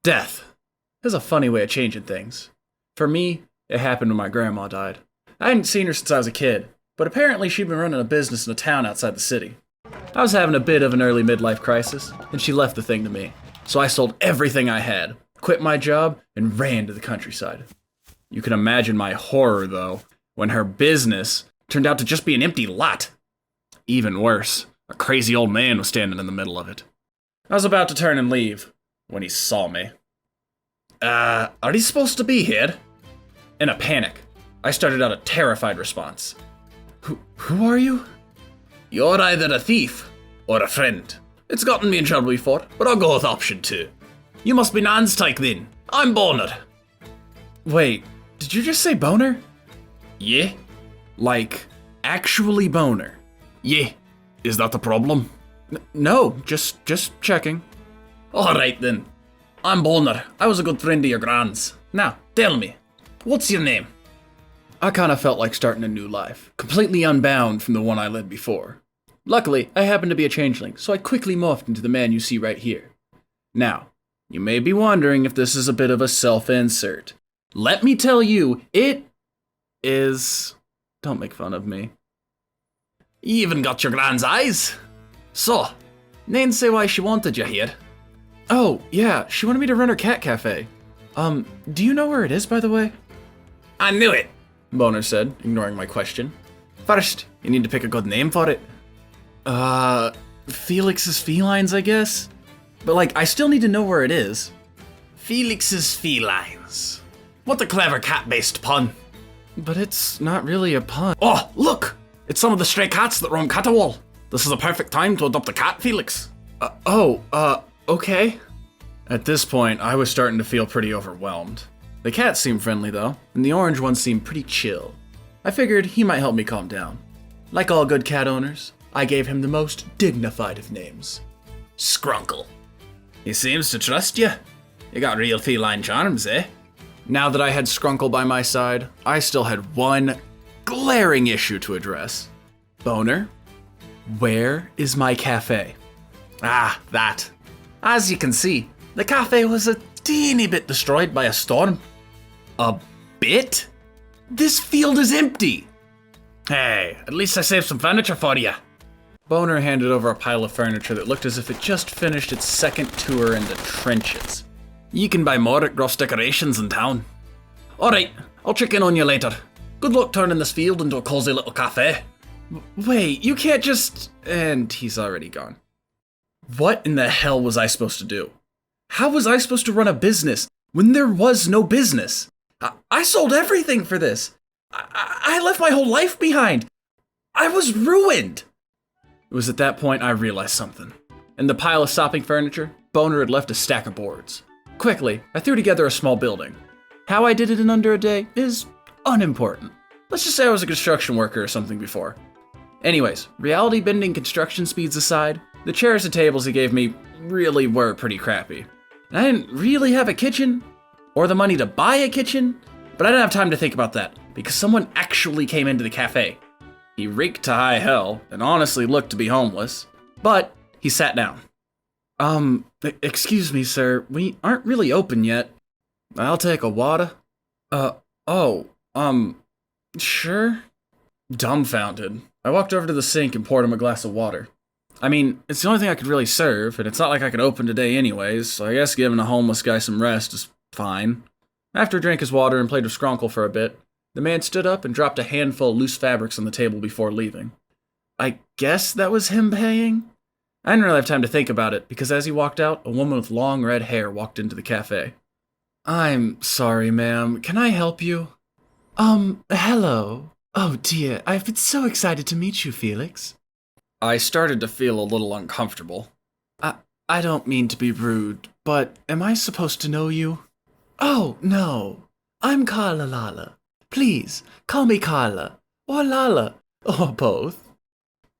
Death has a funny way of changing things. For me, it happened when my grandma died. I hadn't seen her since I was a kid, but apparently she'd been running a business in a town outside the city. I was having a bit of an early midlife crisis, and she left the thing to me. So I sold everything I had, quit my job, and ran to the countryside. You can imagine my horror, though, when her business turned out to just be an empty lot. Even worse, a crazy old man was standing in the middle of it. I was about to turn and leave when he saw me. Are you supposed to be here? In a panic, I started out a terrified response. Who are you? You're either a thief or a friend. It's gotten me in trouble before, but I'll go with option 2. You must be Nan's tyke then. I'm Boner. Wait, did you just say Boner? Yeah. Like, actually Boner? Yeah. Is that the problem? No, just checking. Alright then. I'm Boner. I was a good friend of your Gran's. Now, tell me, what's your name? I kind of felt like starting a new life, completely unbound from the one I led before. Luckily, I happened to be a changeling, so I quickly morphed into the man you see right here. Now, you may be wondering if this is a bit of a self-insert. Let me tell you, it is... Don't make fun of me. You even got your Gran's eyes. So, Nan say why she wanted you here. Oh, yeah, she wanted me to run her cat cafe. Do you know where it is, by the way? I knew it, Boner said, ignoring my question. First, you need to pick a good name for it. Felix's Felines, I guess? But I still need to know where it is. Felix's Felines. What a clever cat-based pun. But it's not really a pun. Oh, look! It's some of the stray cats that roam Catawall. This is a perfect time to adopt a cat, Felix. Okay. At this point, I was starting to feel pretty overwhelmed. The cats seemed friendly, though, and the orange one seemed pretty chill. I figured he might help me calm down. Like all good cat owners, I gave him the most dignified of names. Skrunkle. He seems to trust you. You got real feline charms, eh? Now that I had Skrunkle by my side, I still had one glaring issue to address. Boner, where is my cafe? Ah, that. As you can see, the cafe was a teeny bit destroyed by a storm. A bit? This field is empty. Hey, at least I saved some furniture for you. Boner handed over a pile of furniture that looked as if it just finished its second tour in the trenches. You can buy more at Gross Decorations in town. Alright, I'll check in on you later. Good luck turning this field into a cozy little cafe. Wait, you can't just... And he's already gone. What in the hell was I supposed to do? How was I supposed to run a business when there was no business? I sold everything for this. I left my whole life behind. I was ruined. It was at that point I realized something. In the pile of sopping furniture, Boner had left a stack of boards. Quickly, I threw together a small building. How I did it in under a day is unimportant. Let's just say I was a construction worker or something before. Anyways, reality-bending construction speeds aside, the chairs and tables he gave me really were pretty crappy. And I didn't really have a kitchen, or the money to buy a kitchen, but I didn't have time to think about that, because someone actually came into the cafe. He reeked to high hell, and honestly looked to be homeless, but he sat down. Excuse me, sir, we aren't really open yet. I'll take a water. Sure? Dumbfounded, I walked over to the sink and poured him a glass of water. I mean, it's the only thing I could really serve, and it's not like I could open today anyways, so I guess giving a homeless guy some rest is fine. After he drank his water and played with Skrunkle for a bit, the man stood up and dropped a handful of loose fabrics on the table before leaving. I guess that was him paying? I didn't really have time to think about it, because as he walked out, a woman with long red hair walked into the cafe. I'm sorry, ma'am. Can I help you? Hello. Oh dear, I've been so excited to meet you, Felix. I started to feel a little uncomfortable. I don't mean to be rude, but am I supposed to know you? Oh, no. I'm Carla Lala. Please, call me Carla. Or Lala. Or both.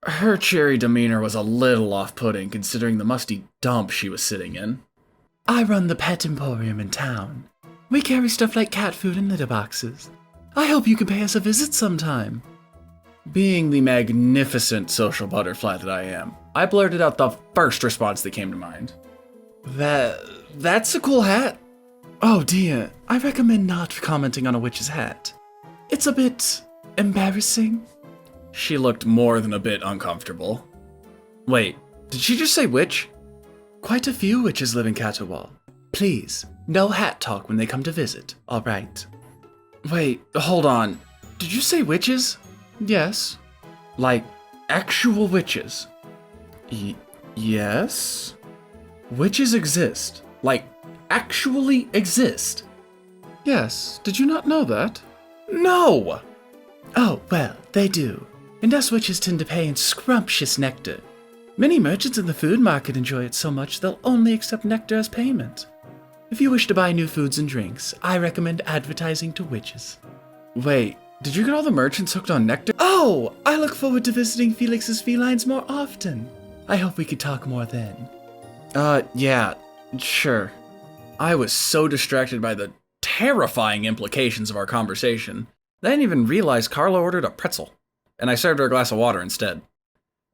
Her cheery demeanor was a little off-putting considering the musty dump she was sitting in. I run the pet emporium in town. We carry stuff like cat food and litter boxes. I hope you can pay us a visit sometime. Being the magnificent social butterfly that I am, I blurted out the first response that came to mind. that's a cool hat. Oh dear, I recommend not commenting on a witch's hat. It's a bit embarrassing. She looked more than a bit uncomfortable. Wait, did she just say witch? Quite a few witches live in Catawal. Please, no hat talk when they come to visit, alright? Wait, hold on. Did you say witches? Yes. Like, actual witches? Yes? Witches exist. Like, actually exist. Yes, did you not know that? No! Oh, well, they do. And us witches tend to pay in scrumptious nectar. Many merchants in the food market enjoy it so much they'll only accept nectar as payment. If you wish to buy new foods and drinks, I recommend advertising to witches. Wait, did you get all the merchants hooked on nectar? Oh, I look forward to visiting Felix's felines more often. I hope we could talk more then. Yeah, sure. I was so distracted by the terrifying implications of our conversation that I didn't even realize Carla ordered a pretzel, and I served her a glass of water instead.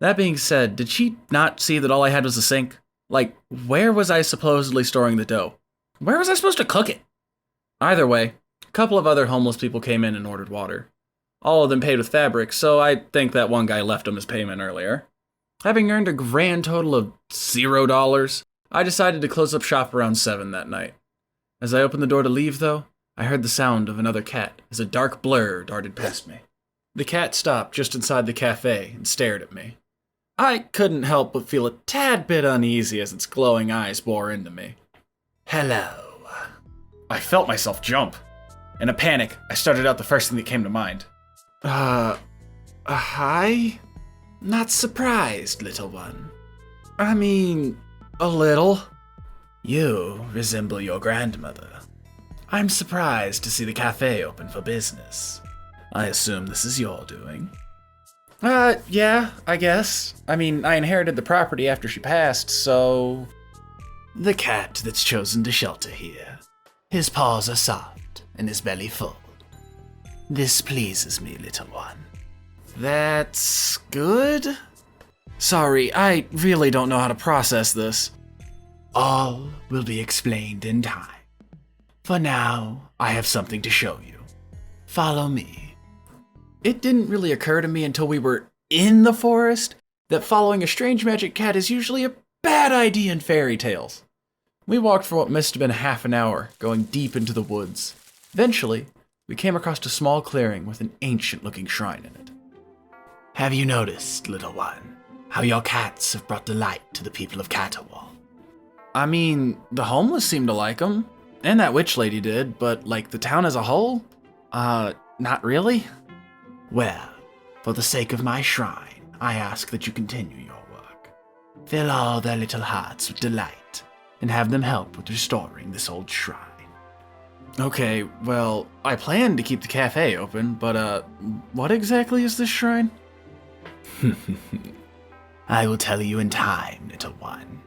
That being said, did she not see that all I had was a sink? Like, where was I supposedly storing the dough? Where was I supposed to cook it? Either way, a couple of other homeless people came in and ordered water. All of them paid with fabric, so I think that one guy left them his payment earlier. Having earned a grand total of $0, I decided to close up shop around 7 that night. As I opened the door to leave, though, I heard the sound of another cat as a dark blur darted past me. The cat stopped just inside the cafe and stared at me. I couldn't help but feel a tad bit uneasy as its glowing eyes bore into me. Hello. I felt myself jump. In a panic, I started out the first thing that came to mind. Hi? Not surprised, little one. I mean, a little. You resemble your grandmother. I'm surprised to see the cafe open for business. I assume this is your doing. Yeah, I guess. I mean, I inherited the property after she passed, so... The cat that's chosen to shelter here. His paws are soft, and his belly full. This pleases me, little one. That's good? Sorry, I really don't know how to process this. All will be explained in time. For now, I have something to show you. Follow me. It didn't really occur to me until we were in the forest that following a strange magic cat is usually a bad idea in fairy tales. We walked for what must have been half an hour, going deep into the woods. Eventually, we came across a small clearing with an ancient-looking shrine in it. Have you noticed, little one, how your cats have brought delight to the people of Catawal? I mean, the homeless seem to like them, and that witch lady did, but like the town as a whole? Not really? Well, for the sake of my shrine, I ask that you continue your work. Fill all their little hearts with delight, and have them help with restoring this old shrine. Okay, well, I plan to keep the cafe open, but what exactly is this shrine? I will tell you in time, little one.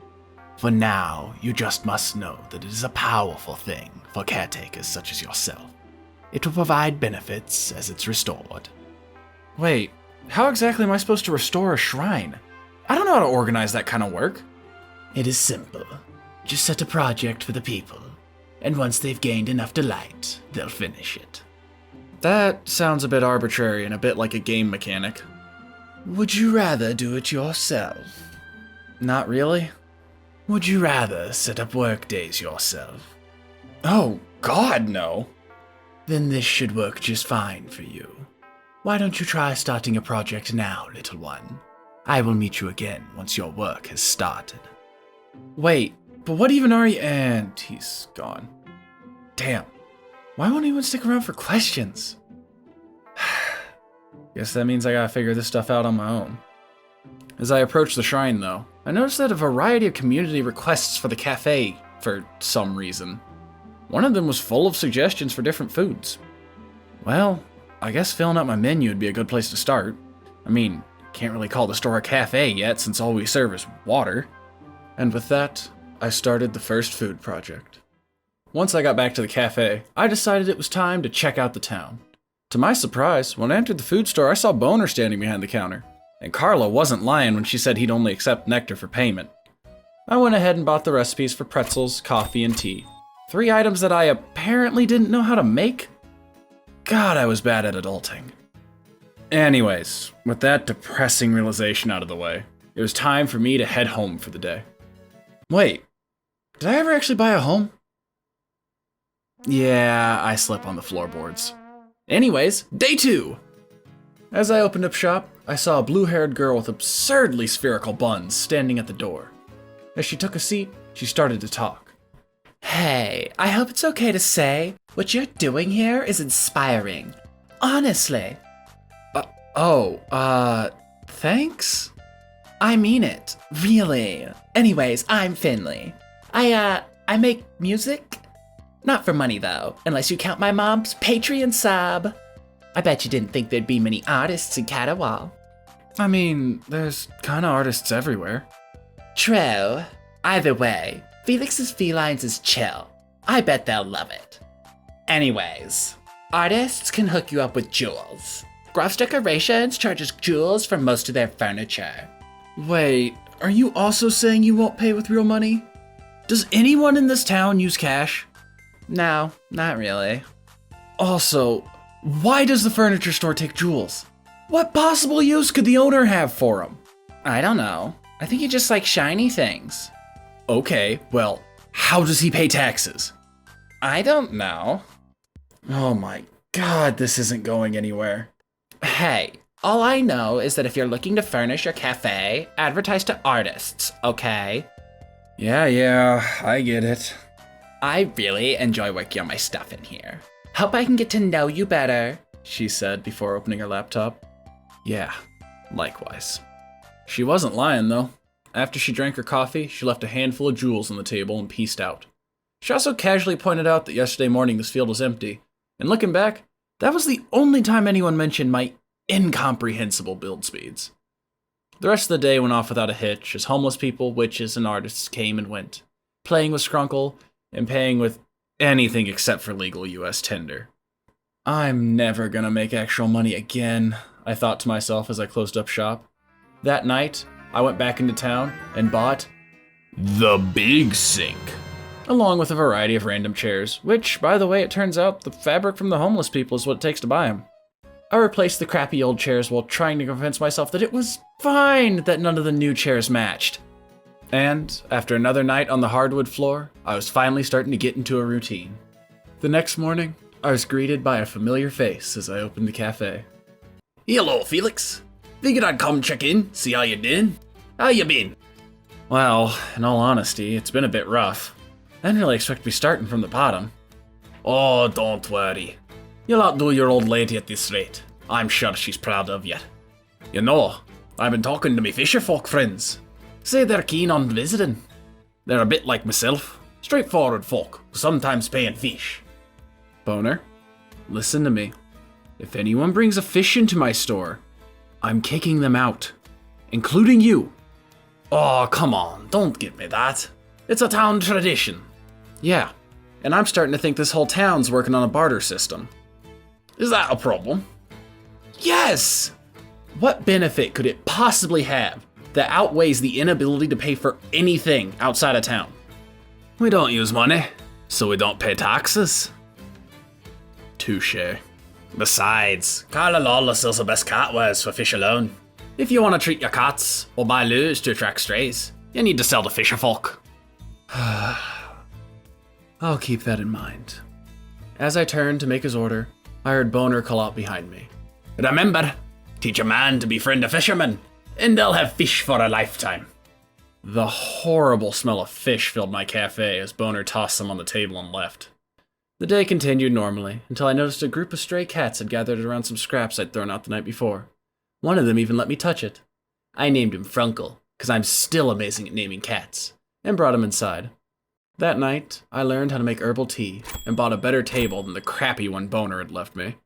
For now, you just must know that it is a powerful thing for caretakers such as yourself. It will provide benefits as it's restored. Wait, how exactly am I supposed to restore a shrine? I don't know how to organize that kind of work. It is simple. Just set a project for the people, and once they've gained enough delight, they'll finish it. That sounds a bit arbitrary and a bit like a game mechanic. Would you rather do it yourself? Not really. Would you rather set up work days yourself? Oh, God, no. Then this should work just fine for you. Why don't you try starting a project now, little one? I will meet you again once your work has started. Wait, but what even are you? And he's gone. Damn. Why won't anyone stick around for questions? Guess that means I gotta figure this stuff out on my own. As I approached the shrine, though, I noticed that a variety of community requests for the cafe for some reason. One of them was full of suggestions for different foods. Well, I guess filling up my menu would be a good place to start. I mean, can't really call the store a cafe yet since all we serve is water. And with that, I started the first food project. Once I got back to the cafe, I decided it was time to check out the town. To my surprise, when I entered the food store, I saw Boner standing behind the counter. And Carla wasn't lying when she said he'd only accept nectar for payment. I went ahead and bought the recipes for pretzels, coffee, and tea. 3 items that I apparently didn't know how to make? God, I was bad at adulting. Anyways, with that depressing realization out of the way, it was time for me to head home for the day. Wait, did I ever actually buy a home? Yeah, I slept on the floorboards. Anyways, day 2! As I opened up shop, I saw a blue-haired girl with absurdly spherical buns standing at the door. As she took a seat, she started to talk. Hey, I hope it's okay to say, what you're doing here is inspiring. Honestly. Thanks? I mean it, really. Anyways, I'm Finley. I make music? Not for money though, unless you count my mom's Patreon sub. I bet you didn't think there'd be many artists in Catawal. I mean, there's kinda artists everywhere. True. Either way, Felix's Felines is chill. I bet they'll love it. Anyways, artists can hook you up with jewels. Garth's Decorations charges jewels for most of their furniture. Wait, are you also saying you won't pay with real money? Does anyone in this town use cash? No, not really. Also, why does the furniture store take jewels? What possible use could the owner have for them? I don't know. I think he just likes shiny things. Okay, well, how does he pay taxes? I don't know. Oh my god, this isn't going anywhere. Hey, all I know is that if you're looking to furnish your cafe, advertise to artists, okay? Yeah, I get it. I really enjoy working on my stuff in here. Hope I can get to know you better, she said before opening her laptop. Yeah, likewise. She wasn't lying, though. After she drank her coffee, she left a handful of jewels on the table and peaced out. She also casually pointed out that yesterday morning this field was empty, and looking back, that was the only time anyone mentioned my incomprehensible build speeds. The rest of the day went off without a hitch, as homeless people, witches, and artists came and went, playing with Skrunkle and paying with anything except for legal US tender. I'm never gonna make actual money again, I thought to myself as I closed up shop. That night, I went back into town and bought the big sink, along with a variety of random chairs, which, by the way, it turns out the fabric from the homeless people is what it takes to buy them. I replaced the crappy old chairs while trying to convince myself that it was fine that none of the new chairs matched. And, after another night on the hardwood floor, I was finally starting to get into a routine. The next morning, I was greeted by a familiar face as I opened the cafe. Hello, Felix. Figured I'd come check in, see how you doing. How you been? Well, in all honesty, it's been a bit rough. I didn't really expect to be starting from the bottom. Oh, don't worry. You'll outdo your old lady at this rate. I'm sure she's proud of you. You know, I've been talking to me fisher folk friends. Say they're keen on visiting. They're a bit like myself. Straightforward folk who sometimes pay in fish. Boner, listen to me. If anyone brings a fish into my store, I'm kicking them out. Including you. Oh, come on, don't give me that. It's a town tradition. Yeah, and I'm starting to think this whole town's working on a barter system. Is that a problem? Yes! What benefit could it possibly have that outweighs the inability to pay for anything outside of town? We don't use money, so we don't pay taxes. Touché. Besides, Carla Lawless sells the best cat wares for fish alone. If you want to treat your cats or buy lures to attract strays, you need to sell to fisher folk. I'll keep that in mind. As I turned to make his order, I heard Boner call out behind me. Remember, teach a man to befriend a fisherman, and they'll have fish for a lifetime. The horrible smell of fish filled my cafe as Boner tossed some on the table and left. The day continued normally, until I noticed a group of stray cats had gathered around some scraps I'd thrown out the night before. One of them even let me touch it. I named him Frunkle, because I'm still amazing at naming cats, and brought him inside. That night, I learned how to make herbal tea, and bought a better table than the crappy one Boner had left me.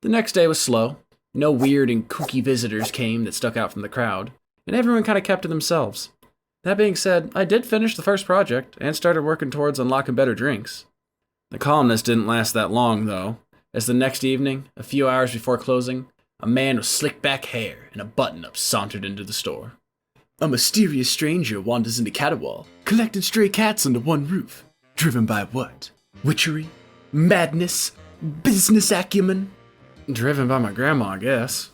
The next day was slow. No weird and kooky visitors came that stuck out from the crowd, and everyone kind of kept to themselves. That being said, I did finish the first project, and started working towards unlocking better drinks. The calmness didn't last that long, though, as the next evening, a few hours before closing, a man with slick back hair and a button-up sauntered into the store. A mysterious stranger wanders into Catawal, collecting stray cats under one roof. Driven by what? Witchery? Madness? Business acumen? Driven by my grandma, I guess.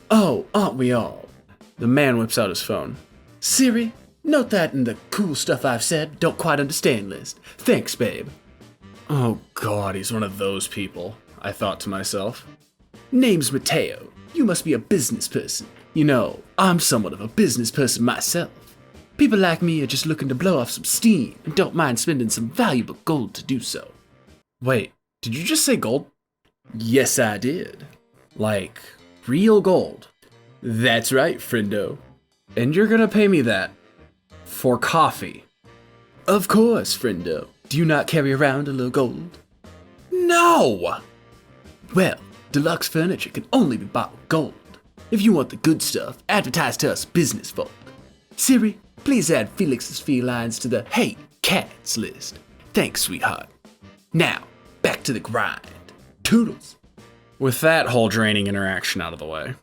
Oh, aren't we all? The man whips out his phone. Siri, note that in the cool stuff I've said, don't quite understand list. Thanks, babe. Oh god, he's one of those people, I thought to myself. Name's Mateo. You must be a business person. You know, I'm somewhat of a business person myself. People like me are just looking to blow off some steam and don't mind spending some valuable gold to do so. Wait, did you just say gold? Yes, I did. Like, real gold. That's right, friendo. And you're gonna pay me that for coffee. Of course, friendo. Do you not carry around a little gold? No! Well, deluxe furniture can only be bought with gold. If you want the good stuff, advertise to us business folk. Siri, please add Felix's felines to the hate cats list. Thanks, sweetheart. Now, back to the grind. Toodles. With that whole draining interaction out of the way,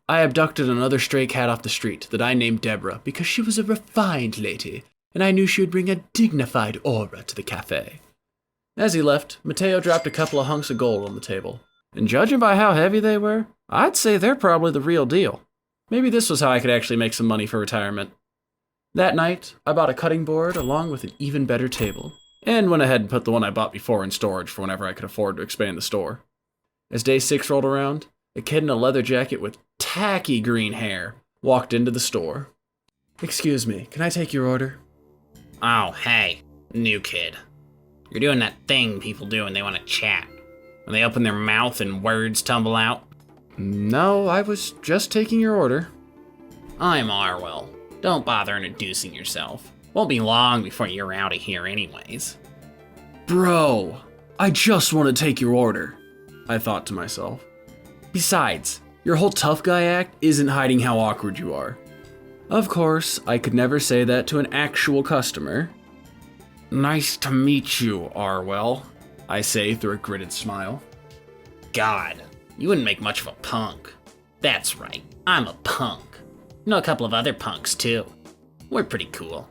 I abducted another stray cat off the street that I named Deborah because she was a refined lady, and I knew she would bring a dignified aura to the cafe. As he left, Mateo dropped a couple of hunks of gold on the table. And judging by how heavy they were, I'd say they're probably the real deal. Maybe this was how I could actually make some money for retirement. That night, I bought a cutting board along with an even better table, and went ahead and put the one I bought before in storage for whenever I could afford to expand the store. As day 6 rolled around, a kid in a leather jacket with tacky green hair walked into the store. Excuse me, can I take your order? Oh, hey, new kid. You're doing that thing people do when they want to chat. When they open their mouth and words tumble out. No, I was just taking your order. I'm Arwell. Don't bother introducing yourself. Won't be long before you're out of here anyways. Bro, I just want to take your order, I thought to myself. Besides, your whole tough guy act isn't hiding how awkward you are. Of course, I could never say that to an actual customer. Nice to meet you, Arwell, I say through a gritted smile. God, you wouldn't make much of a punk. That's right, I'm a punk. You know a couple of other punks too. We're pretty cool.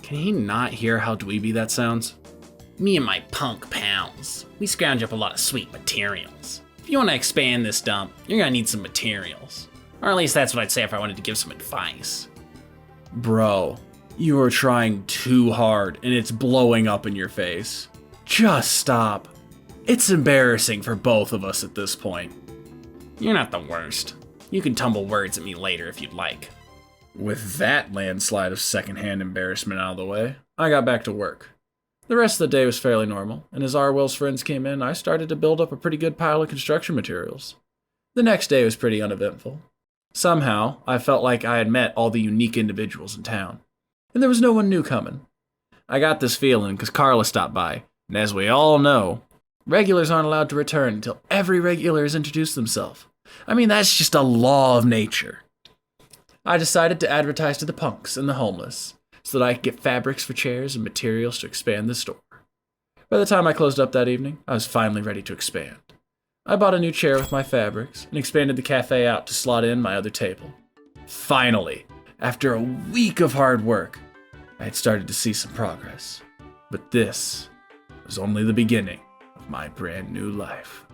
Can he not hear how dweeby that sounds? Me and my punk pals, we scrounge up a lot of sweet materials. If you want to expand this dump, you're gonna need some materials. Or at least that's what I'd say if I wanted to give some advice. Bro, you are trying too hard and it's blowing up in your face. Just stop. It's embarrassing for both of us at this point. You're not the worst. You can tumble words at me later if you'd like. With that landslide of secondhand embarrassment out of the way, I got back to work. The rest of the day was fairly normal, and as Arwell's friends came in, I started to build up a pretty good pile of construction materials. The next day was pretty uneventful. Somehow, I felt like I had met all the unique individuals in town, and there was no one new coming. I got this feeling because Carla stopped by, and as we all know, regulars aren't allowed to return until every regular has introduced themselves. I mean, that's just a law of nature. I decided to advertise to the punks and the homeless so that I could get fabrics for chairs and materials to expand the store. By the time I closed up that evening, I was finally ready to expand. I bought a new chair with my fabrics and expanded the cafe out to slot in my other table. Finally, after a week of hard work, I had started to see some progress. But this was only the beginning of my brand new life.